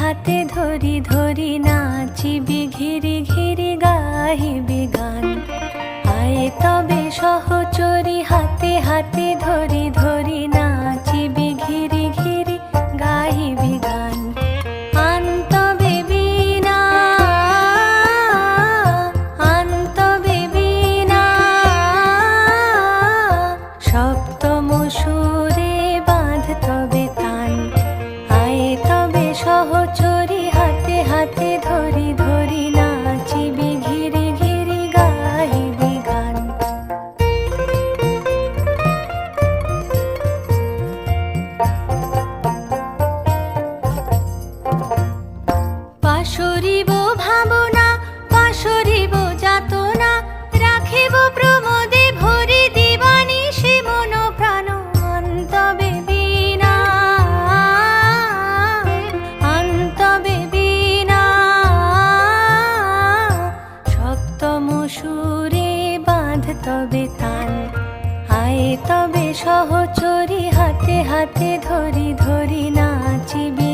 হাতে ধরি ধরি নাচিবি ঘিরি ঘিরি গাহিবি গান। আয় তবে সহচরি হাতে হাতে ধরি ধরি নাচিবি ঘিরি ঘিরি গাহিবি গান। আন তবে বীণা আন তবে বীণা সপ্তম সুরে বাঁধ তবে তান। আয় তবে সহচরি হাতে হাতে ধরি ধরি নাচিবি ঘিরি ঘিরি গাহিবি গান। পাশরিব ভাবনা পাশরিব যাতনা রাখিব প্রমোদে ভরি দিবানিশি মন প্রাণ। আন তবে বীণা আন তবে বীণা সপ্তম সুরে বাঁধ তবে তান। আয় তবে সহচরি হাতে হাতে ধরি ধরি নাচিবি